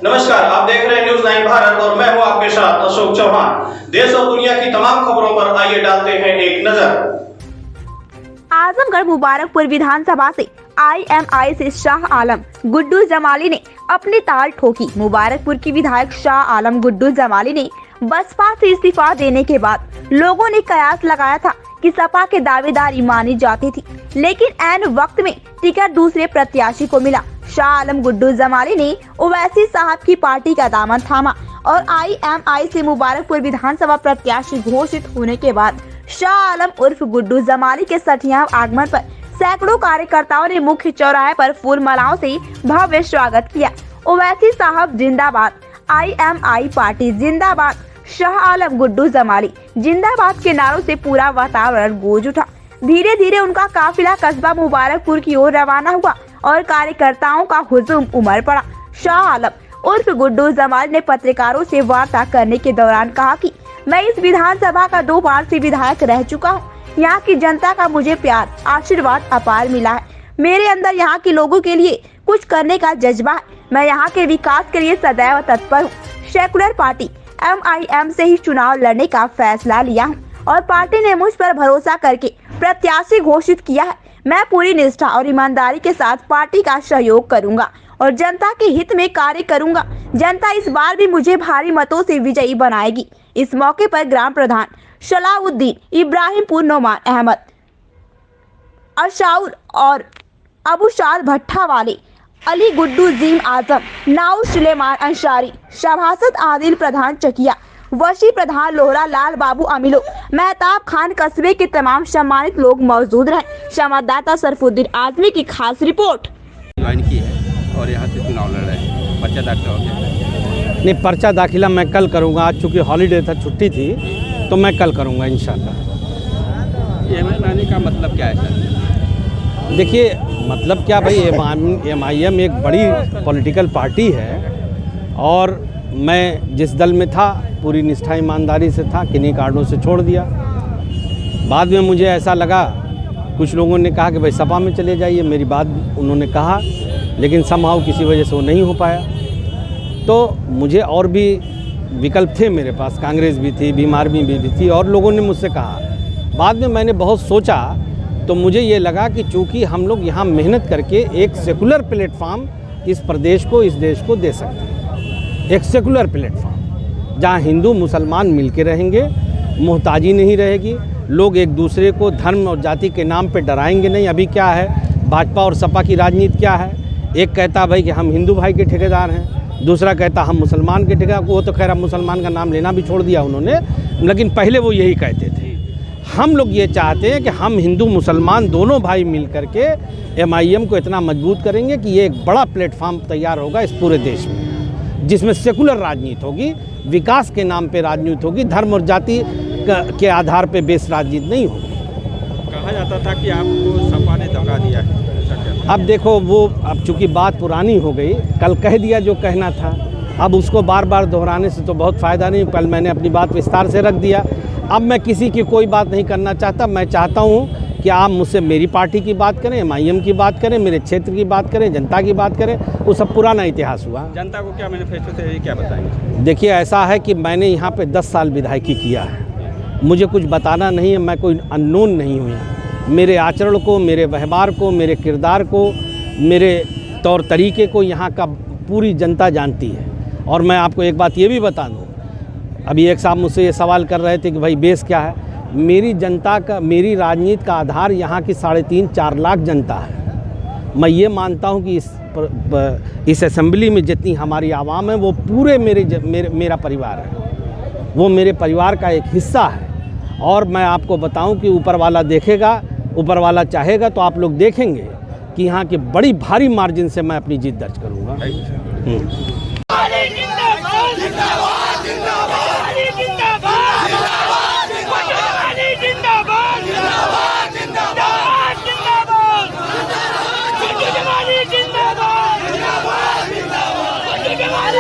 नमस्कार, आप देख रहे हैं न्यूज़ 9 भारत और मैं हूं आपके साथ अशोक चौहान। देश और दुनिया की तमाम खबरों पर आइए डालते हैं एक नजर। आजमगढ़ मुबारकपुर विधानसभा से IMI से शाह आलम गुड्डू जमाली ने अपनी ताल ठोकी। मुबारकपुर की विधायक शाह आलम गुड्डू जमाली ने बसपा से इस्तीफा देने के बाद लोगों ने कयास लगाया था कि सपा के दावेदारी मानी जाती थी, लेकिन ऐन वक्त में टिकट दूसरे प्रत्याशी को मिला। शाह आलम गुड्डू जमाली ने ओवैसी साहब की पार्टी का दामन थामा और IMI से मुबारकपुर विधानसभा प्रत्याशी घोषित होने के बाद शाह आलम उर्फ गुड्डू जमाली के सठियां आगमन पर सैकड़ों कार्यकर्ताओं ने मुख्य चौराहे पर फूल मालाओं से भव्य स्वागत किया। ओवैसी साहब जिंदाबाद, IMI पार्टी जिंदाबाद, शाह आलम गुड्डू जमाली जिंदाबाद के नारों से पूरा वातावरण गूंज उठा। धीरे धीरे उनका काफिला कस्बा मुबारकपुर की ओर रवाना हुआ और कार्यकर्ताओं का हुजूम उमड़ पड़ा। शाह आलम उर्फ गुड्डू जमाली ने पत्रकारों से वार्ता करने के दौरान कहा कि मैं इस विधानसभा का 2 बार से विधायक रह चुका हूँ। यहाँ की जनता का मुझे प्यार आशीर्वाद अपार मिला है। मेरे अंदर यहाँ के लोगों के लिए कुछ करने का जज्बा है। मैं यहाँ के विकास के लिए सदैव तत्पर हूँ। सेकुलर पार्टी MIM से ही चुनाव लड़ने का फैसला लिया हूँ और पार्टी ने मुझ पर भरोसा करके प्रत्याशी घोषित किया है। मैं पूरी निष्ठा और ईमानदारी के साथ पार्टी का सहयोग करूंगा और जनता के हित में कार्य करूंगा। जनता इस बार भी मुझे भारी मतों से विजयी बनाएगी। इस मौके पर ग्राम प्रधान सलाउद्दीन इब्राहिमपुर, नोमान अहमद अशाउर और अबूशार भट्टा वाले, अली गुड्डू जीम आजम, नाउ सुलेमान अंसारी, सभासद आदिल प्रधान चकिया, वशी प्रधान लोहरा, लाल बाबू अमीलो, मेहताब खान, कस्बे के तमाम सम्मानित लोग मौजूद रहे। संवाददाता सरफुद्दीन आजमी की खास रिपोर्ट। ज्वाइन की है और यहाँ से चुनाव लड़ रहे हैं। पर्चा दाखिला हो गया? नहीं, पर्चा दाखिला मैं कल करूँगा। आज चूँकि हॉलीडे था, छुट्टी थी, तो मैं कल करूँगा इंशाल्लाह। MIM का मतलब क्या है सर? देखिए, मतलब क्या भाई, MIM एक बड़ी पॉलिटिकल पार्टी है और मैं जिस दल में था पूरी निष्ठा ईमानदारी से था, किन्हीं कारणों से छोड़ दिया। बाद में मुझे ऐसा लगा, कुछ लोगों ने कहा कि भाई सपा में चले जाइए, मेरी बात उन्होंने कहा, लेकिन समहाउ किसी वजह से वो नहीं हो पाया। तो मुझे और भी विकल्प थे मेरे पास, कांग्रेस भी थी, भीम आर्मी भी थी और लोगों ने मुझसे कहा। बाद में मैंने बहुत सोचा तो मुझे ये लगा कि चूँकि हम लोग यहाँ मेहनत करके एक सेकुलर प्लेटफार्म इस प्रदेश को, इस देश को दे सकते हैं। एक सेकुलर प्लेटफार्म जहाँ हिंदू मुसलमान मिल के रहेंगे, मोहताजी नहीं रहेगी, लोग एक दूसरे को धर्म और जाति के नाम पे डराएंगे नहीं। अभी क्या है, भाजपा और सपा की राजनीति क्या है, एक कहता भाई कि हम हिंदू भाई के ठेकेदार हैं, दूसरा कहता हम मुसलमान के ठेकेदार। वो तो खैर मुसलमान का नाम लेना भी छोड़ दिया उन्होंने, लेकिन पहले वो यही कहते थे। हम लोग ये चाहते हैं कि हम हिंदू मुसलमान दोनों भाई मिल करके MIM को इतना मजबूत करेंगे कि ये एक बड़ा प्लेटफार्म तैयार होगा इस पूरे देश में, जिसमें सेकुलर राजनीति होगी, विकास के नाम पे राजनीति होगी, धर्म और जाति के आधार पे बेस राजनीति नहीं होगी। कहा जाता था कि आपको सपा ने धोखा दिया है। अब देखो, वो अब चूँकि बात पुरानी हो गई, कल कह दिया जो कहना था, अब उसको बार बार दोहराने से तो बहुत फ़ायदा नहीं। कल मैंने अपनी बात विस्तार से रख दिया। अब मैं किसी की कोई बात नहीं करना चाहता। मैं चाहता हूँ कि आप मुझसे मेरी पार्टी की बात करें, MIM की बात करें, मेरे क्षेत्र की बात करें, जनता की बात करें। वो सब पुराना इतिहास हुआ। जनता को क्या मैनिफेस्टो से क्या बताएंगे? देखिए, ऐसा है कि मैंने यहाँ पे 10 साल विधायकी किया है, मुझे कुछ बताना नहीं है। मैं कोई अननोन नहीं हूँ यहाँ। मेरे आचरण को, मेरे व्यवहार को, मेरे किरदार को, मेरे तौर तरीके को यहाँ का पूरी जनता जानती है। और मैं आपको एक बात ये भी बता दूँ, अभी एक साहब मुझसे ये सवाल कर रहे थे कि भाई बेस क्या है। मेरी जनता का, मेरी राजनीति का आधार यहाँ की 3.5-4 लाख जनता है। मैं ये मानता हूँ कि इस असेंबली में जितनी हमारी आवाम है वो पूरे मेरा परिवार है, वो मेरे परिवार का एक हिस्सा है। और मैं आपको बताऊं कि ऊपर वाला देखेगा, ऊपर वाला चाहेगा तो आप लोग देखेंगे कि यहाँ के बड़ी भारी मार्जिन से मैं अपनी जीत दर्ज करूँगा। जिंदाबाद